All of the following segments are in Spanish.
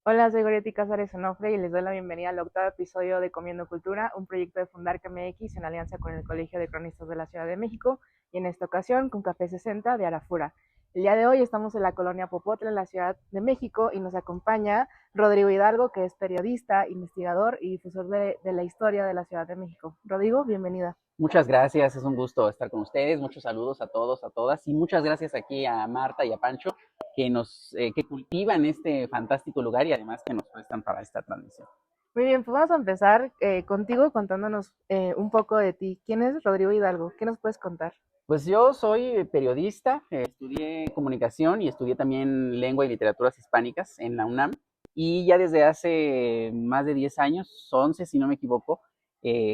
Hola, soy Goretti Cázares Onofre y les doy la bienvenida al octavo episodio de Comiendo Cultura, un proyecto de Fundarca MX en alianza con el Colegio de Cronistas de la Ciudad de México y en esta ocasión con Café 60 de Arafura. El día de hoy estamos en la colonia Popotla, en la Ciudad de México, y nos acompaña Rodrigo Hidalgo, que es periodista, investigador y difusor de la historia de la Ciudad de México. Rodrigo, bienvenida. Muchas gracias, es un gusto estar con ustedes. Muchos saludos a todos, a todas, y muchas gracias aquí a Marta y a Pancho que cultivan este fantástico lugar y además que nos prestan para esta transmisión. Muy bien, pues vamos a empezar contigo contándonos un poco de ti. ¿Quién es Rodrigo Hidalgo? ¿Qué nos puedes contar? Pues yo soy periodista, estudié comunicación y estudié también lengua y literaturas hispánicas en la UNAM, y ya desde hace más de 10 años, 11 si no me equivoco,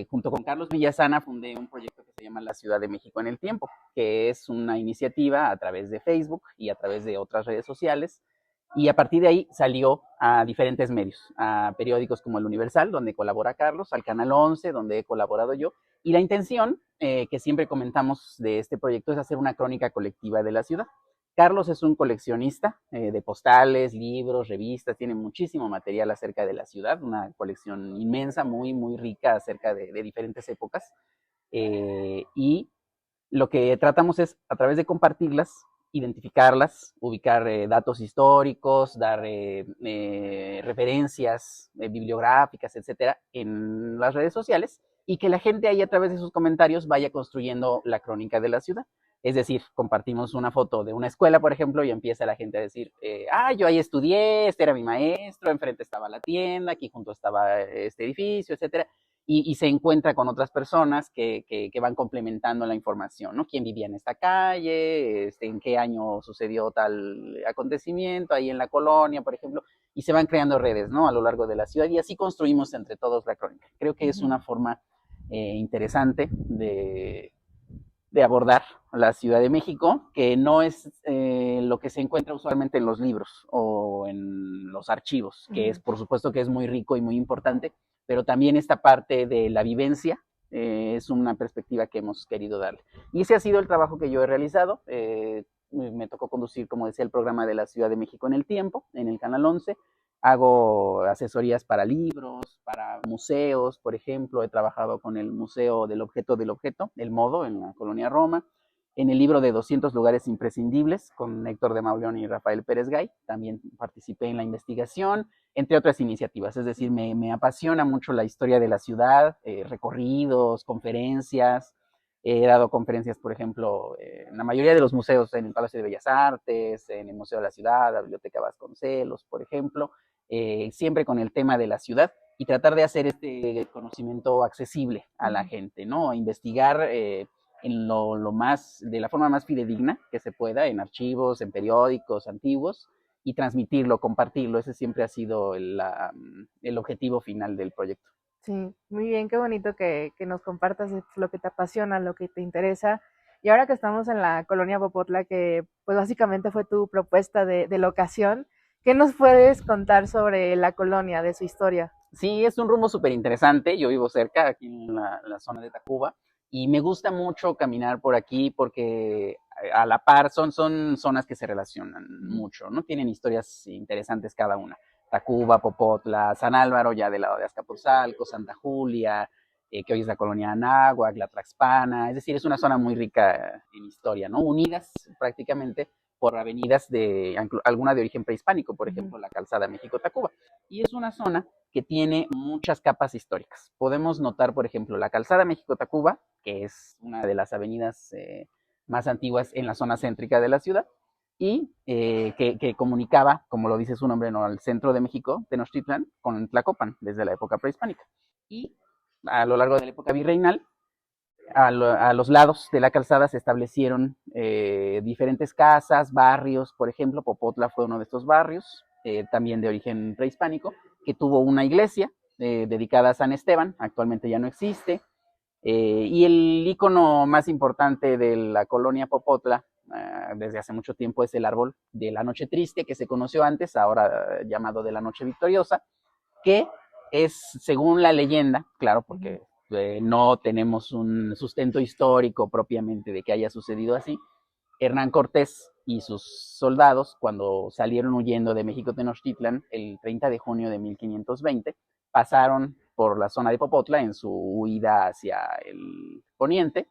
junto con Carlos Villasana fundé un proyecto que se llama La Ciudad de México en el Tiempo, que es una iniciativa a través de Facebook y a través de otras redes sociales, y a partir de ahí salió a diferentes medios, a periódicos como El Universal, donde colabora Carlos, al Canal 11, donde he colaborado yo, y la intención que siempre comentamos de este proyecto es hacer una crónica colectiva de la ciudad. Carlos es un coleccionista de postales, libros, revistas, tiene muchísimo material acerca de la ciudad, una colección inmensa, muy, muy rica acerca de diferentes épocas. Y lo que tratamos es, a través de compartirlas, identificarlas, ubicar datos históricos, dar referencias bibliográficas, etcétera, en las redes sociales, y que la gente ahí a través de sus comentarios vaya construyendo la crónica de la ciudad. Es decir, compartimos una foto de una escuela, por ejemplo, y empieza la gente a decir, yo ahí estudié, este era mi maestro, enfrente estaba la tienda, aquí junto estaba este edificio, etcétera, y se encuentra con otras personas que van complementando la información, ¿no? ¿Quién vivía en esta calle? ¿En qué año sucedió tal acontecimiento? Ahí en la colonia, por ejemplo, y se van creando redes, ¿no? A lo largo de la ciudad, y así construimos entre todos la crónica. Creo que es una forma interesante de abordar la Ciudad de México, que no es lo que se encuentra usualmente en los libros o en los archivos, que es por supuesto que es muy rico y muy importante, pero también esta parte de la vivencia es una perspectiva que hemos querido darle. Y ese ha sido el trabajo que yo he realizado. Me tocó conducir, como decía, el programa de la Ciudad de México en el Tiempo, en el Canal 11. Hago asesorías para libros, para museos, por ejemplo, he trabajado con el Museo del Objeto, el Modo, en la colonia Roma, en el libro de 200 lugares imprescindibles, con Héctor de Mauleón y Rafael Pérez Gay, también participé en la investigación, entre otras iniciativas. Es decir, me apasiona mucho la historia de la ciudad, recorridos, conferencias. He dado conferencias, por ejemplo, en la mayoría de los museos, en el Palacio de Bellas Artes, en el Museo de la Ciudad, la Biblioteca Vasconcelos, por ejemplo, siempre con el tema de la ciudad, y tratar de hacer este conocimiento accesible a la gente, ¿no? Investigar en lo más, de la forma más fidedigna que se pueda, en archivos, en periódicos antiguos, y transmitirlo, compartirlo. Ese siempre ha sido el objetivo final del proyecto. Sí, muy bien, qué bonito que nos compartas lo que te apasiona, lo que te interesa. Y ahora que estamos en la colonia Popotla, que pues básicamente fue tu propuesta de la ocasión, ¿qué nos puedes contar sobre la colonia, de su historia? Sí, es un rumbo súper interesante. Yo vivo cerca, aquí en la zona de Tacuba, y me gusta mucho caminar por aquí porque a la par son zonas que se relacionan mucho, ¿no? Tienen historias interesantes cada una. Tacuba, Popotla, San Álvaro, ya del lado de Azcapotzalco, Santa Julia, que hoy es la colonia Anáhuac, la Tlaxpana. Es decir, es una zona muy rica en historia, ¿no? Unidas prácticamente por avenidas alguna de origen prehispánico, por ejemplo, la calzada México-Tacuba. Y es una zona que tiene muchas capas históricas. Podemos notar, por ejemplo, la calzada México-Tacuba, que es una de las avenidas más antiguas en la zona céntrica de la ciudad, y que comunicaba, como lo dice su nombre, ¿no?, al centro de México, Tenochtitlan, con Tlacopan, desde la época prehispánica. Y a lo largo de la época virreinal, a los lados de la calzada se establecieron diferentes casas, barrios. Por ejemplo, Popotla fue uno de estos barrios, también de origen prehispánico, que tuvo una iglesia dedicada a San Esteban. Actualmente ya no existe. Y el icono más importante de la colonia Popotla desde hace mucho tiempo es el árbol de la Noche Triste, que se conoció antes, ahora llamado de la Noche Victoriosa, que es, según la leyenda, claro, porque no tenemos un sustento histórico propiamente de que haya sucedido así, Hernán Cortés y sus soldados, cuando salieron huyendo de México Tenochtitlan el 30 de junio de 1520, pasaron por la zona de Popotla en su huida hacia el poniente,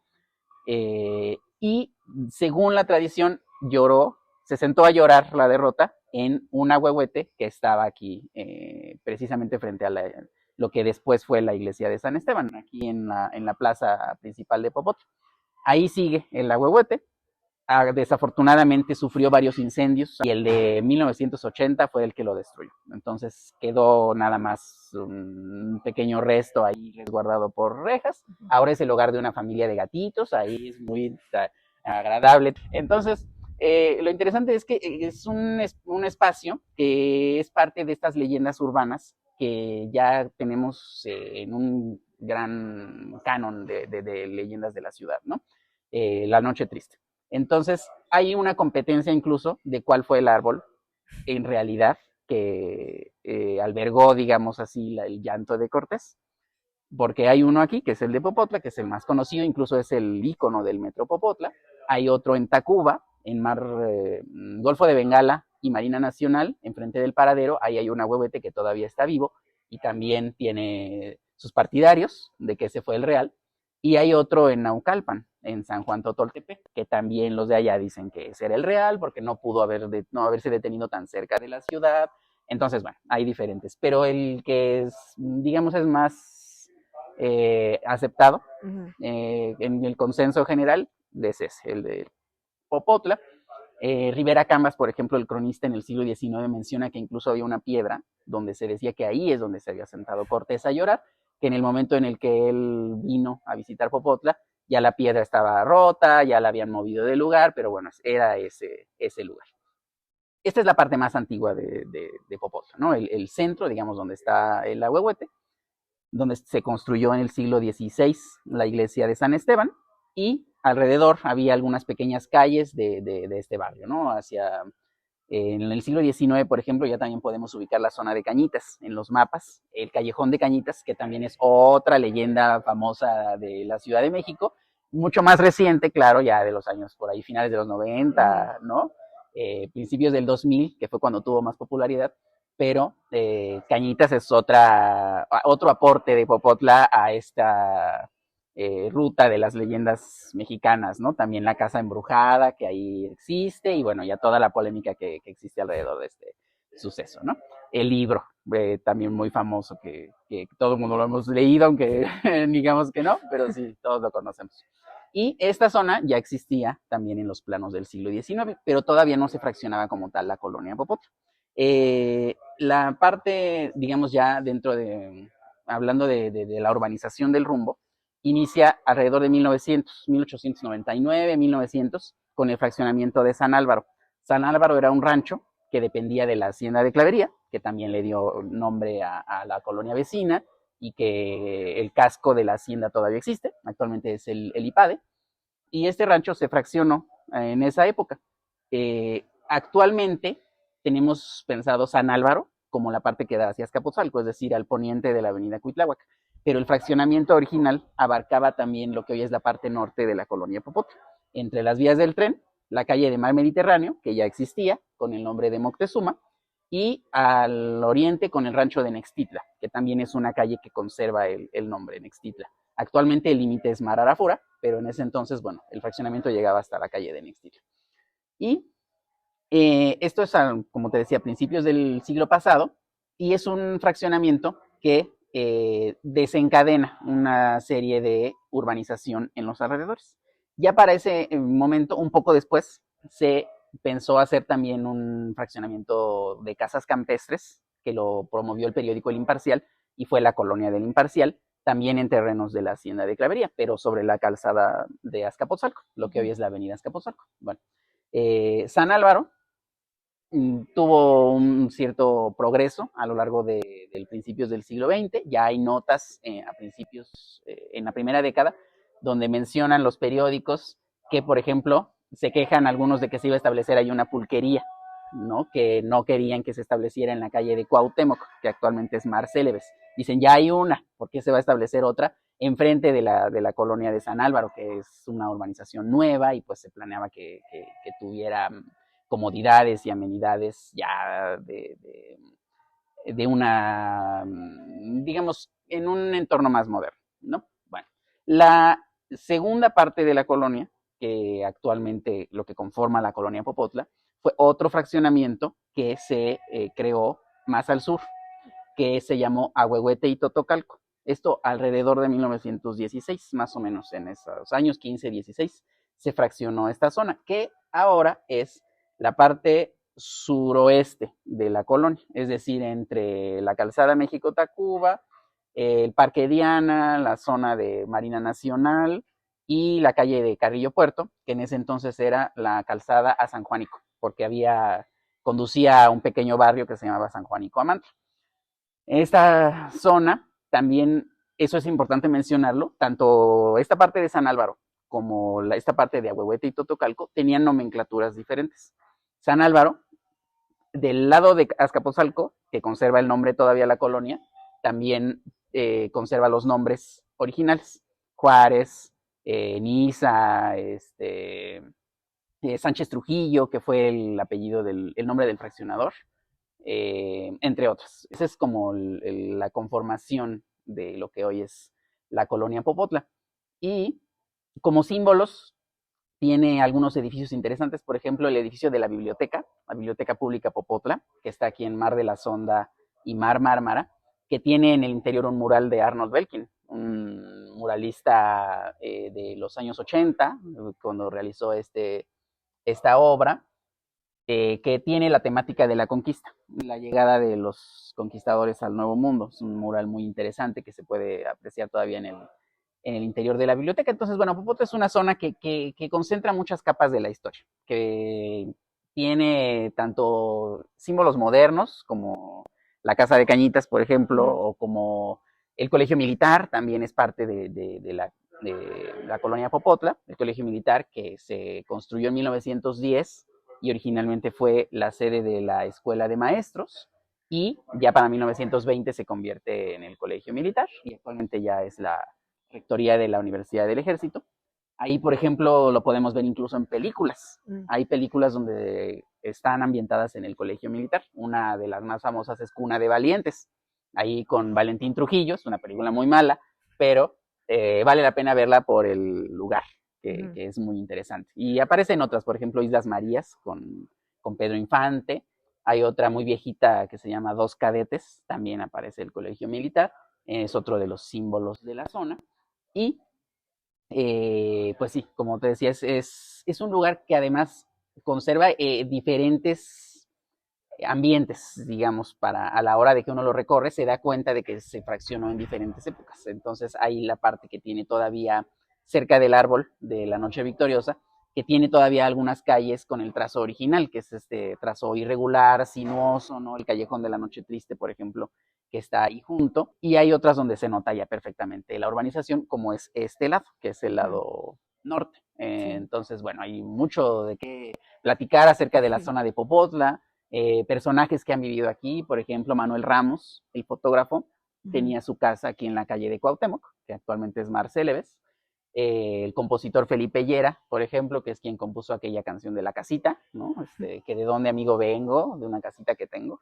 y según la tradición lloró, se sentó a llorar la derrota en un ahuehuete que estaba aquí, precisamente frente a lo que después fue la iglesia de San Esteban, aquí en la plaza principal de Popotla. Ahí sigue el ahuehuete. Desafortunadamente sufrió varios incendios y el de 1980 fue el que lo destruyó. Entonces quedó nada más un pequeño resto ahí resguardado por rejas. Ahora es el hogar de una familia de gatitos, ahí es muy agradable. Entonces, lo interesante es que es un espacio que es parte de estas leyendas urbanas que ya tenemos en un gran canon de leyendas de la ciudad, ¿no? La Noche Triste. Entonces, hay una competencia incluso de cuál fue el árbol en realidad que albergó, digamos así, el llanto de Cortés, porque hay uno aquí, que es el de Popotla, que es el más conocido, incluso es el ícono del Metro Popotla. Hay otro en Tacuba, en Golfo de Bengala y Marina Nacional, enfrente del paradero. Ahí hay un ahuehuete que todavía está vivo y también tiene sus partidarios de que ese fue el real. Y hay otro en Naucalpan, en San Juan Totoltepec, que también los de allá dicen que ese era el real, porque no pudo no haberse detenido tan cerca de la ciudad. Entonces, bueno, hay diferentes. Pero el que es, digamos, es más aceptado en el consenso general, ese es el de Popotla. Rivera Cambas, por ejemplo, el cronista en el siglo XIX menciona que incluso había una piedra donde se decía que ahí es donde se había sentado Cortés a llorar, que en el momento en el que él vino a visitar Popotla, ya la piedra estaba rota, ya la habían movido del lugar, pero bueno, era ese lugar. Esta es la parte más antigua de Popotla, ¿no? El centro, digamos, donde está el ahuehuete, donde se construyó en el siglo XVI la iglesia de San Esteban, y alrededor había algunas pequeñas calles de este barrio, ¿no? En el siglo XIX, por ejemplo, ya también podemos ubicar la zona de Cañitas en los mapas, el Callejón de Cañitas, que también es otra leyenda famosa de la Ciudad de México, mucho más reciente, claro, ya de los años por ahí, finales de los 90, ¿no? Principios del 2000, que fue cuando tuvo más popularidad, pero Cañitas es otro aporte de Popotla a esta ruta de las leyendas mexicanas, ¿no? También la casa embrujada que ahí existe y bueno, ya toda la polémica que existe alrededor de este suceso, ¿no? El libro, también muy famoso, que todo el mundo lo hemos leído, aunque digamos que no, pero sí, todos lo conocemos. Y esta zona ya existía también en los planos del siglo XIX, pero todavía no se fraccionaba como tal la colonia Popotla. La parte, digamos ya dentro hablando de la urbanización del Rumbo, inicia alrededor de 1900, 1899, 1900, con el fraccionamiento de San Álvaro. San Álvaro era un rancho que dependía de la hacienda de Clavería, que también le dio nombre a la colonia vecina, y que el casco de la hacienda todavía existe, actualmente es el IPADE, y este rancho se fraccionó en esa época. Actualmente tenemos pensado San Álvaro como la parte que da hacia Azcapotzalco, es decir, al poniente de la avenida Cuitláhuac, pero el fraccionamiento original abarcaba también lo que hoy es la parte norte de la colonia Popotla, entre las vías del tren, la calle de Mar Mediterráneo, que ya existía con el nombre de Moctezuma, y al oriente con el rancho de Nextitla, que también es una calle que conserva el nombre Nextitla. Actualmente el límite es Mar Arafura, pero en ese entonces, bueno, el fraccionamiento llegaba hasta la calle de Nextitla. Y esto es, como te decía, a principios del siglo pasado, y es un fraccionamiento que desencadena una serie de urbanización en los alrededores. Ya para ese momento, un poco después, se pensó hacer también un fraccionamiento de casas campestres, que lo promovió el periódico El Imparcial, y fue la colonia del Imparcial, también en terrenos de la hacienda de Clavería, pero sobre la calzada de Azcapotzalco, lo que hoy es la avenida Azcapotzalco. Bueno, San Álvaro tuvo un cierto progreso a lo largo de principios del siglo XX. Ya hay notas a principios, en la primera década, donde mencionan los periódicos que, por ejemplo, se quejan algunos de que se iba a establecer ahí una pulquería, ¿no? Que no querían que se estableciera en la calle de Cuauhtémoc, que actualmente es Mar Célebes. Dicen, ya hay una, ¿por qué se va a establecer otra enfrente de la colonia de San Álvaro, que es una urbanización nueva y pues se planeaba que tuviera comodidades y amenidades ya de una, digamos, en un entorno más moderno, ¿no? Bueno, la segunda parte de la colonia, que actualmente lo que conforma la colonia Popotla, fue otro fraccionamiento que se creó más al sur, que se llamó Ahuehuete y Totocalco. Esto alrededor de 1916, más o menos en esos años 15, 16, se fraccionó esta zona, que ahora es la parte suroeste de la colonia, es decir, entre la calzada México-Tacuba, el Parque Diana, la zona de Marina Nacional y la calle de Carrillo Puerto, que en ese entonces era la calzada a San Juanico, porque conducía a un pequeño barrio que se llamaba San Juanico Amantla. Esta zona también, eso es importante mencionarlo, tanto esta parte de San Álvaro como esta parte de Ahuehuete y Totocalco tenían nomenclaturas diferentes. San Álvaro, del lado de Azcapotzalco, que conserva el nombre todavía la colonia, también conserva los nombres originales. Juárez, Niza, Sánchez Trujillo, que fue el apellido el nombre del fraccionador, entre otras. Esa es como la conformación de lo que hoy es la colonia Popotla. Y como símbolos tiene algunos edificios interesantes, por ejemplo, el edificio de la Biblioteca Pública Popotla, que está aquí en Mar de la Sonda y Mar Mármara, que tiene en el interior un mural de Arnold Belkin, un muralista de los años 80, cuando realizó esta obra, que tiene la temática de la conquista, la llegada de los conquistadores al Nuevo Mundo. Es un mural muy interesante que se puede apreciar todavía en el interior de la biblioteca. Entonces, bueno, Popotla es una zona que concentra muchas capas de la historia, que tiene tanto símbolos modernos como la Casa de Cañitas, por ejemplo, o como el Colegio Militar, también es parte de la colonia Popotla, el Colegio Militar que se construyó en 1910 y originalmente fue la sede de la Escuela de Maestros, y ya para 1920 se convierte en el Colegio Militar, y actualmente ya es la rectoría de la Universidad del Ejército. Ahí, por ejemplo, lo podemos ver incluso en películas. Hay películas donde están ambientadas en el Colegio Militar. Una de las más famosas es Cuna de Valientes, ahí con Valentín Trujillo. Es una película muy mala, pero vale la pena verla por el lugar, que es muy interesante. Y aparecen otras, por ejemplo, Islas Marías con Pedro Infante. Hay otra muy viejita que se llama Dos Cadetes, también aparece el Colegio Militar, es otro de los símbolos de la zona. Y pues sí, como te decía, es un lugar que además conserva diferentes ambientes, digamos, a la hora de que uno lo recorre, se da cuenta de que se fraccionó en diferentes épocas. Entonces hay la parte que tiene todavía cerca del árbol de la Noche Victoriosa, que tiene todavía algunas calles con el trazo original, que es este trazo irregular, sinuoso, ¿no? El Callejón de la Noche Triste, por ejemplo, que está ahí junto, y hay otras donde se nota ya perfectamente la urbanización, como es este lado, que es el lado norte. Entonces, bueno, hay mucho de qué platicar acerca de la zona de Popotla, personajes que han vivido aquí, por ejemplo, Manuel Ramos, el fotógrafo, tenía su casa aquí en la calle de Cuauhtémoc, que actualmente es Mar Célebes. El compositor Felipe Llera, por ejemplo, que es quien compuso aquella canción de La Casita, ¿no? Que de dónde amigo vengo, de una casita que tengo.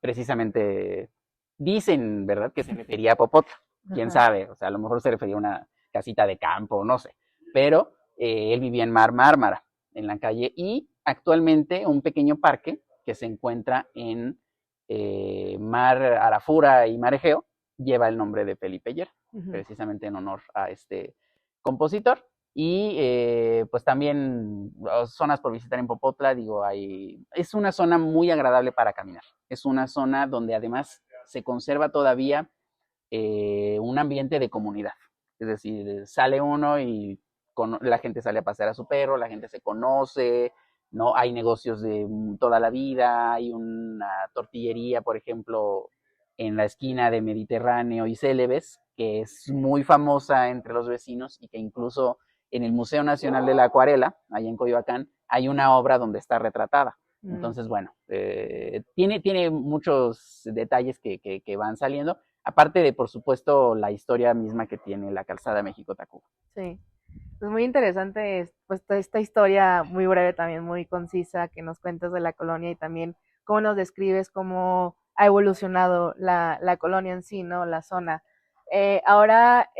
Precisamente dicen, ¿verdad?, que se refería a Popotla. Quién sabe, o sea, a lo mejor se refería a una casita de campo, no sé. Pero él vivía en Mar Mármara, en la calle, y actualmente un pequeño parque que se encuentra en Mar Arafura y Mar Egeo lleva el nombre de Felipe Llera, precisamente en honor a este compositor. Y pues también zonas por visitar en Popotla, digo, es una zona muy agradable para caminar. Es una zona donde además se conserva todavía un ambiente de comunidad. Es decir, sale uno y la gente sale a pasear a su perro, la gente se conoce, ¿no? Hay negocios de toda la vida, hay una tortillería, por ejemplo, en la esquina de Mediterráneo y Célebes, que es muy famosa entre los vecinos y que incluso en el Museo Nacional de la Acuarela, allá en Coyoacán, hay una obra donde está retratada. Entonces, bueno, tiene muchos detalles que van saliendo, aparte de, por supuesto, la historia misma que tiene la calzada México-Tacuba. Sí. Pues muy interesante, pues toda esta historia muy breve también, muy concisa que nos cuentas de la colonia y también cómo nos describes cómo ha evolucionado la colonia en sí, ¿no? La zona. Ahora,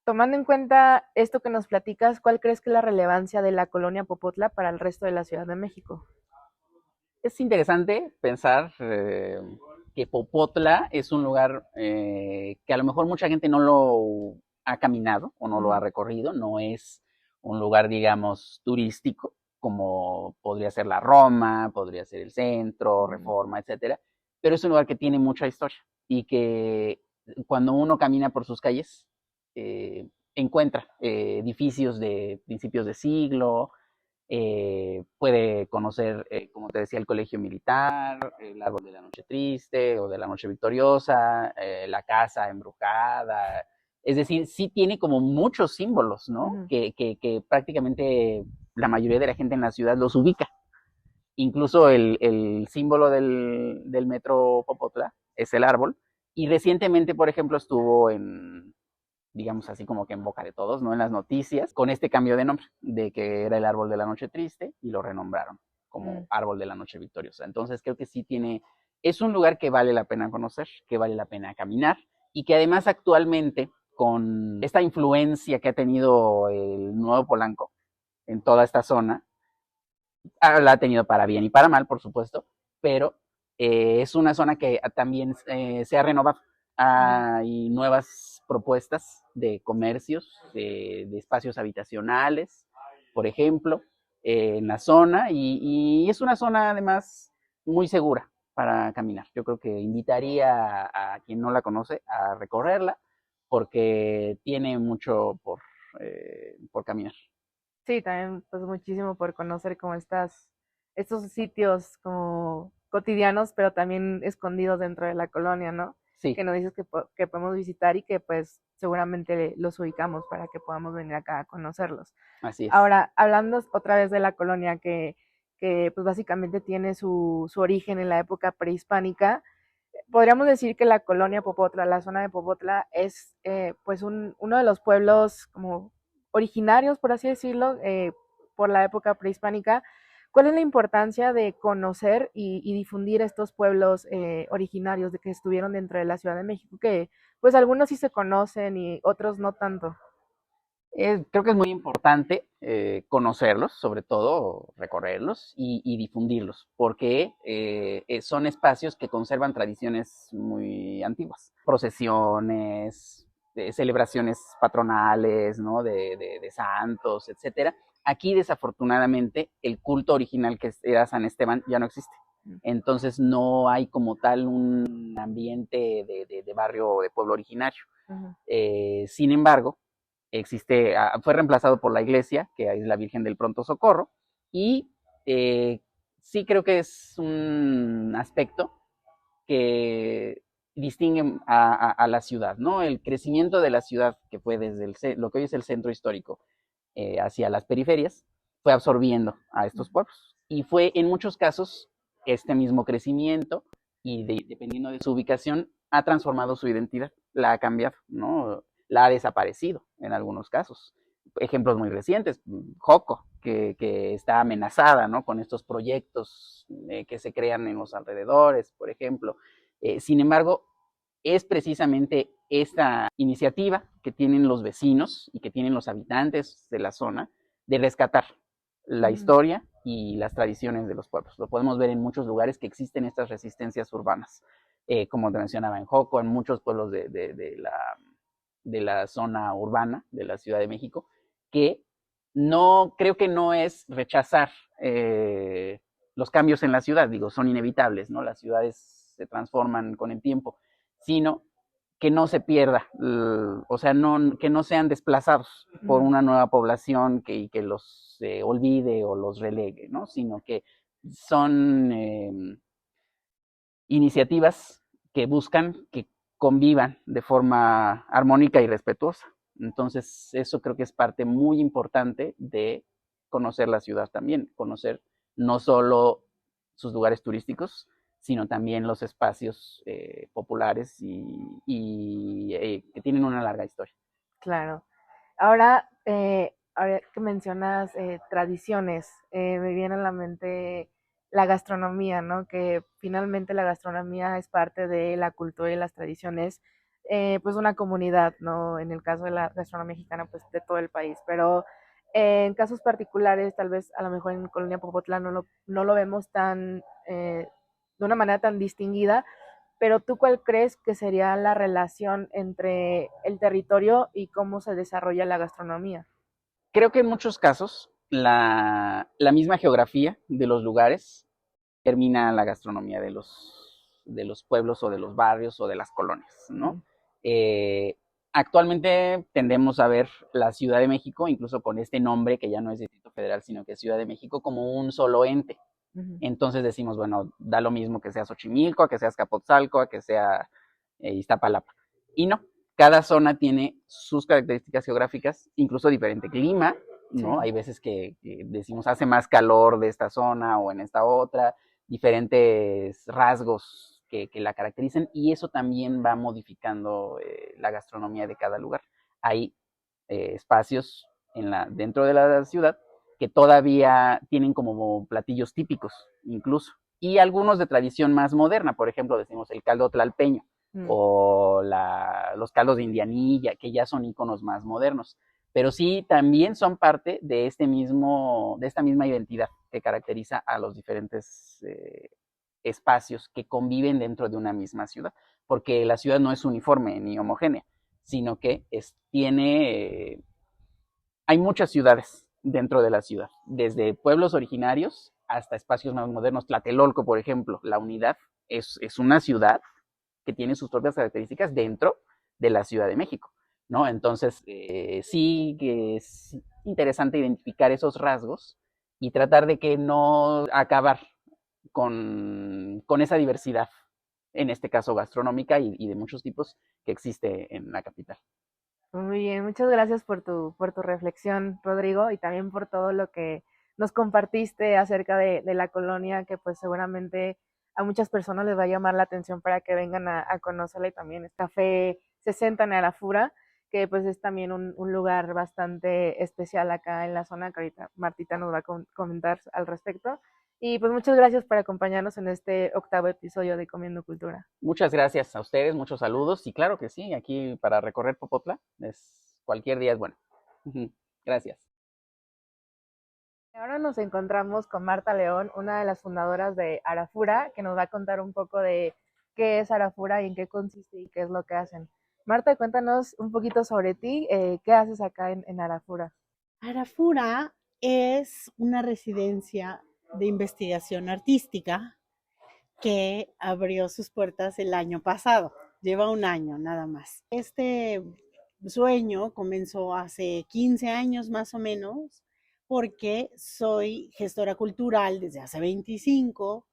tomando en cuenta esto que nos platicas, ¿cuál crees que es la relevancia de la colonia Popotla para el resto de la Ciudad de México? Es interesante pensar que Popotla es un lugar que a lo mejor mucha gente no lo ha caminado o no lo ha Ujú, recorrido, no es un lugar, digamos, turístico, como podría ser la Roma, podría ser el centro, ujú, Reforma, etcétera, pero es un lugar que tiene mucha historia y que cuando uno camina por sus calles encuentra edificios de principios de siglo, puede conocer, como te decía, el colegio militar, el árbol de la noche triste o de la noche victoriosa, la casa embrujada. Es decir, sí tiene como muchos símbolos, ¿no? ujú. Que prácticamente la mayoría de la gente en la ciudad los ubica. Incluso el símbolo del metro Popotla es el árbol. Y recientemente, por ejemplo, estuvo en, digamos así como que en boca de todos, ¿no? En las noticias, con este cambio de nombre, de que era el árbol de la noche triste y lo renombraron como Mm. árbol de la noche victoriosa. Entonces creo que sí tiene, es un lugar que vale la pena conocer, que vale la pena caminar y que además actualmente con esta influencia que ha tenido el nuevo Polanco en toda esta zona, la ha tenido para bien y para mal, por supuesto, pero es una zona que también se ha renovado. Ujú. Hay nuevas propuestas de comercios, de espacios habitacionales, por ejemplo, en la zona, y es una zona además muy segura para caminar. Yo creo que invitaría a quien no la conoce a recorrerla porque tiene mucho por caminar. Sí, también pues muchísimo por conocer como estos sitios como cotidianos, pero también escondidos dentro de la colonia, ¿no? Sí, Que nos dices que podemos visitar y que pues seguramente los ubicamos para que podamos venir acá a conocerlos. así es. Ahora, hablando otra vez de la colonia que pues básicamente tiene su origen en la época prehispánica, podríamos decir que la colonia Popotla, la zona de Popotla, es pues uno de los pueblos como originarios, por así decirlo, por la época prehispánica. ¿Cuál es la importancia de conocer y difundir estos pueblos originarios de que estuvieron dentro de la Ciudad de México? Que pues algunos sí se conocen y otros no tanto. Creo que es muy importante conocerlos, sobre todo recorrerlos y difundirlos, porque son espacios que conservan tradiciones muy antiguas, procesiones, celebraciones patronales, ¿no? De santos, etcétera. Aquí, desafortunadamente, el culto original que era San Esteban ya no existe. Entonces no hay como tal un ambiente de barrio, de pueblo originario. Ujú. Sin embargo, fue reemplazado por la iglesia, que es la Virgen del Pronto Socorro, y eh, sí creo que es un aspecto que distingue a la ciudad, ¿no? El crecimiento de la ciudad, que fue desde lo que hoy es el centro histórico hacia las periferias, fue absorbiendo a estos pueblos. Y fue en muchos casos este mismo crecimiento y dependiendo de su ubicación, ha transformado su identidad, la ha cambiado, ¿no? La ha desaparecido en algunos casos. Ejemplos muy recientes, Joco, que está amenazada, ¿no? Con estos proyectos que se crean en los alrededores, por ejemplo. Sin embargo, es precisamente esta iniciativa que tienen los vecinos y que tienen los habitantes de la zona de rescatar la Ujú. historia y las tradiciones de los pueblos. Lo podemos ver en muchos lugares que existen estas resistencias urbanas, como te mencionaba en Joco, en muchos pueblos de la zona urbana de la Ciudad de México, que no creo que no es rechazar los cambios en la ciudad, digo, son inevitables, ¿no? Las ciudades se transforman con el tiempo, sino que no se pierda, o sea, no, que no sean desplazados por Ujú. una nueva población que los olvide o los relegue, ¿no? Sino que son iniciativas que buscan que convivan de forma armónica y respetuosa. Entonces, eso creo que es parte muy importante de conocer la ciudad también, conocer no solo sus lugares turísticos, sino también los espacios populares y que tienen una larga historia. Claro. Ahora que mencionas tradiciones, me viene a la mente la gastronomía, ¿no? Que finalmente la gastronomía es parte de la cultura y las tradiciones, pues una comunidad, ¿no? En el caso de la gastronomía mexicana, pues de todo el país, pero en casos particulares, tal vez a lo mejor en Colonia Popotla no lo vemos tan, de una manera tan distinguida, pero ¿tú cuál crees que sería la relación entre el territorio y cómo se desarrolla la gastronomía? Creo que en muchos casos la misma geografía de los lugares termina la gastronomía de los pueblos o de los barrios o de las colonias, ¿no? Ujú, Eh, Actualmente tendemos a ver la Ciudad de México, incluso con este nombre que ya no es Distrito Federal, sino que es Ciudad de México, como un solo ente. ujú. Entonces decimos, bueno, da lo mismo que sea Xochimilco, a que sea Azcapotzalco, a que sea Iztapalapa. Y no, cada zona tiene sus características geográficas, incluso diferente clima, ¿no? Sí. Hay veces que decimos hace más calor de esta zona o en esta otra, diferentes rasgos que la caracterizan y eso también va modificando la gastronomía de cada lugar. Hay espacios dentro de la ciudad que todavía tienen como platillos típicos, incluso. Y algunos de tradición más moderna, por ejemplo, decimos el caldo tlalpeño Mm. o los caldos de indianilla, que ya son iconos más modernos. Pero sí, también son parte de de esta misma identidad que caracteriza a los diferentes espacios que conviven dentro de una misma ciudad, porque la ciudad no es uniforme ni homogénea, sino que hay muchas ciudades dentro de la ciudad, desde pueblos originarios hasta espacios más modernos. Tlatelolco, por ejemplo, la unidad es una ciudad que tiene sus propias características dentro de la Ciudad de México, ¿no? Entonces, sí que es interesante identificar esos rasgos y tratar de que no acabar con esa diversidad, en este caso gastronómica y de muchos tipos que existe en la capital. Muy bien, muchas gracias por tu reflexión, Rodrigo, y también por todo lo que nos compartiste acerca de la colonia, que pues seguramente a muchas personas les va a llamar la atención para que vengan a conocerla y también es Café 60 en Arafura, que pues es también un lugar bastante especial acá en la zona, que ahorita Martita nos va a comentar al respecto. Y pues muchas gracias por acompañarnos en este octavo episodio de Comiendo Cultura. Muchas gracias a ustedes, muchos saludos y claro que sí, aquí para recorrer Popotla, cualquier día es bueno. Gracias. Ahora nos encontramos con Marta León, una de las fundadoras de Arafura, que nos va a contar un poco de qué es Arafura y en qué consiste y qué es lo que hacen. Marta, cuéntanos un poquito sobre ti, qué haces acá en Arafura. Arafura es una residencia de investigación artística que abrió sus puertas el año pasado. Lleva un año nada más. Este sueño comenzó hace 15 años más o menos porque soy gestora cultural desde hace 25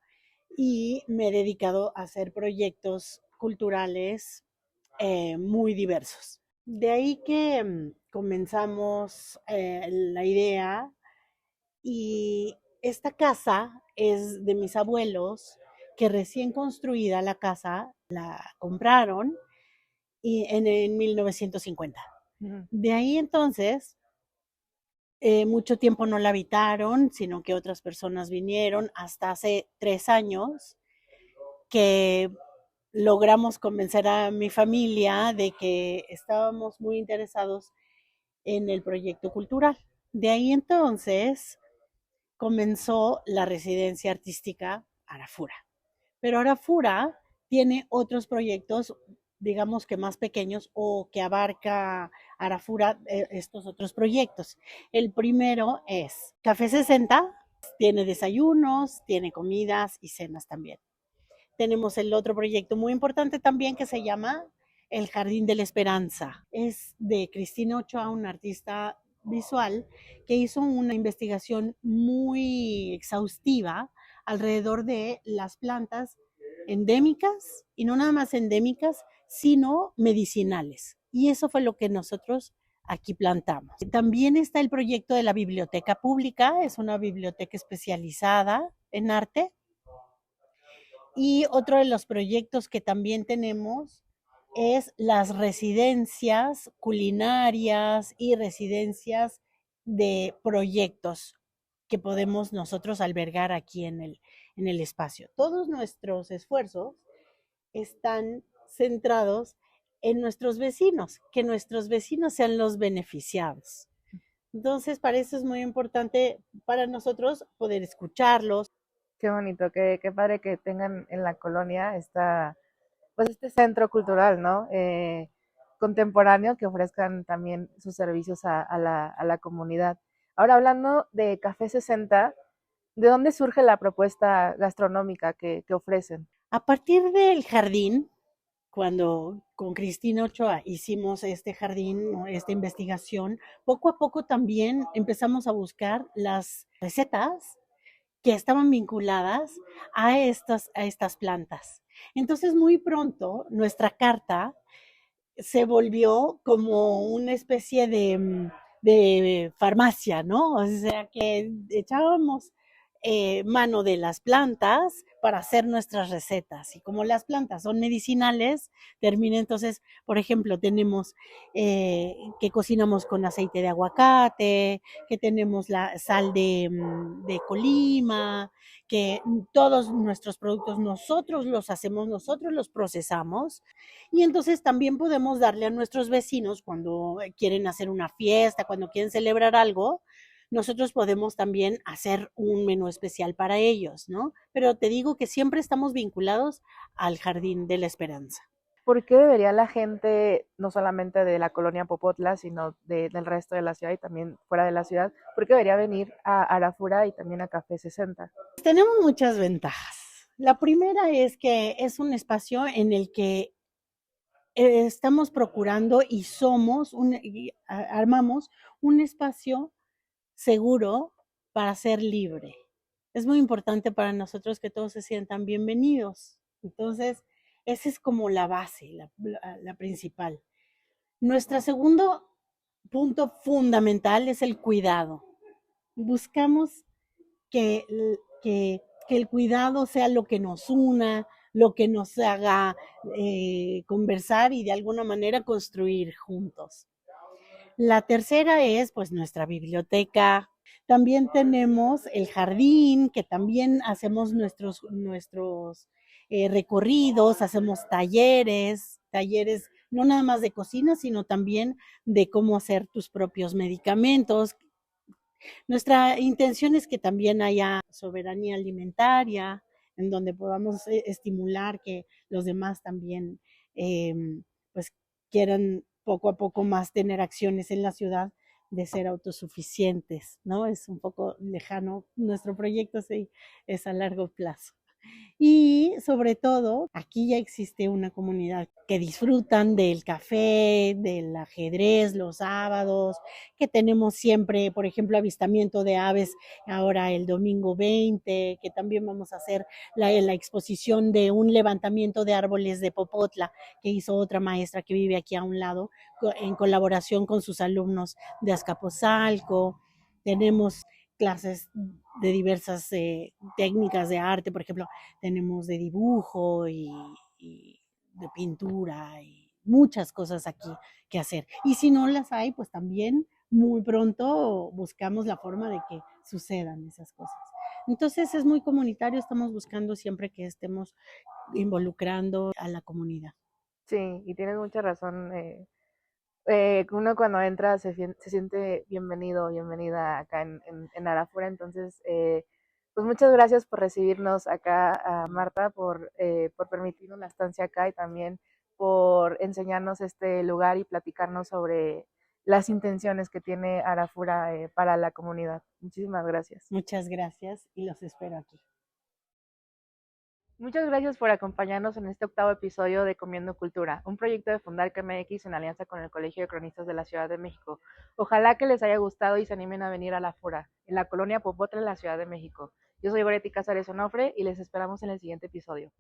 y me he dedicado a hacer proyectos culturales muy diversos. De ahí que comenzamos la idea y esta casa es de mis abuelos que recién construida la casa la compraron en 1950. Ujú. De ahí entonces, mucho tiempo no la habitaron, sino que otras personas vinieron hasta hace 3 años que logramos convencer a mi familia de que estábamos muy interesados en el proyecto cultural. De ahí entonces comenzó la residencia artística Arafura. Pero Arafura tiene otros proyectos, digamos que más pequeños o que abarca Arafura estos otros proyectos. El primero es Café 60, tiene desayunos, tiene comidas y cenas también. Tenemos el otro proyecto muy importante también que se llama El Jardín de la Esperanza. Es de Cristina Ochoa, una artista visual que hizo una investigación muy exhaustiva alrededor de las plantas endémicas y no nada más endémicas, sino medicinales. Y eso fue lo que nosotros aquí plantamos. También está el proyecto de la biblioteca pública, es una biblioteca especializada en arte y otro de los proyectos que también tenemos es las residencias culinarias y residencias de proyectos que podemos nosotros albergar aquí en el espacio. Todos nuestros esfuerzos están centrados en nuestros vecinos, que nuestros vecinos sean los beneficiados. Entonces, para eso es muy importante para nosotros poder escucharlos. Qué bonito, qué padre que tengan en la colonia pues este centro cultural, ¿no? Contemporáneo que ofrezcan también sus servicios a la comunidad. Ahora, hablando de Café 60, ¿de dónde surge la propuesta gastronómica que ofrecen? A partir del jardín, cuando con Cristina Ochoa hicimos este jardín, esta investigación, poco a poco también empezamos a buscar las recetas que estaban vinculadas a estas plantas. Entonces, muy pronto, nuestra carta se volvió como una especie de farmacia, ¿no? O sea, que echábamos mano de las plantas para hacer nuestras recetas. Y como las plantas son medicinales, termina entonces, por ejemplo, tenemos que cocinamos con aceite de aguacate, que tenemos la sal de Colima, que todos nuestros productos nosotros los hacemos, nosotros los procesamos y entonces también podemos darle a nuestros vecinos cuando quieren hacer una fiesta, cuando quieren celebrar algo, nosotros podemos también hacer un menú especial para ellos, ¿no? Pero te digo que siempre estamos vinculados al Jardín de la Esperanza. ¿Por qué debería la gente, no solamente de la colonia Popotla, sino del resto de la ciudad y también fuera de la ciudad, por qué debería venir a Arafura y también a Café 60? Tenemos muchas ventajas. La primera es que es un espacio en el que estamos procurando y armamos un espacio seguro para ser libre. Es muy importante para nosotros que todos se sientan bienvenidos. Entonces, esa es como la base, la principal. Nuestro segundo punto fundamental es el cuidado. Buscamos que, que el cuidado sea lo que nos una, lo que nos haga conversar y de alguna manera construir juntos. La tercera es pues nuestra biblioteca. También tenemos el jardín, que también hacemos nuestros recorridos, hacemos talleres no nada más de cocina, sino también de cómo hacer tus propios medicamentos. Nuestra intención es que también haya soberanía alimentaria, en donde podamos estimular que los demás también eh, pues quieran poco a poco más tener acciones en la ciudad de ser autosuficientes, ¿no? Es un poco lejano, nuestro proyecto sí es a largo plazo. Y sobre todo, aquí ya existe una comunidad que disfrutan del café, del ajedrez los sábados, que tenemos siempre, por ejemplo, avistamiento de aves ahora el domingo 20, que también vamos a hacer la exposición de un levantamiento de árboles de Popotla que hizo otra maestra que vive aquí a un lado en colaboración con sus alumnos de Azcapotzalco. Tenemos clases de diversas técnicas de arte, por ejemplo, tenemos de dibujo y de pintura y muchas cosas aquí que hacer. Y si no las hay, pues también muy pronto buscamos la forma de que sucedan esas cosas. Entonces es muy comunitario, estamos buscando siempre que estemos involucrando a la comunidad. Sí, y tienes mucha razón. Uno cuando entra se siente bienvenido, bienvenida acá en Arafura. Entonces, pues muchas gracias por recibirnos acá, a Marta, por permitirnos la estancia acá y también por enseñarnos este lugar y platicarnos sobre las intenciones que tiene Arafura para la comunidad. Muchísimas gracias. Muchas gracias y los espero aquí. Muchas gracias por acompañarnos en este octavo episodio de Comiendo Cultura, un proyecto de Fundar MX en alianza con el Colegio de Cronistas de la Ciudad de México. Ojalá que les haya gustado y se animen a venir a La Fura, en la colonia Popotla, en la Ciudad de México. Yo soy Goretti Casares Onofre y les esperamos en el siguiente episodio.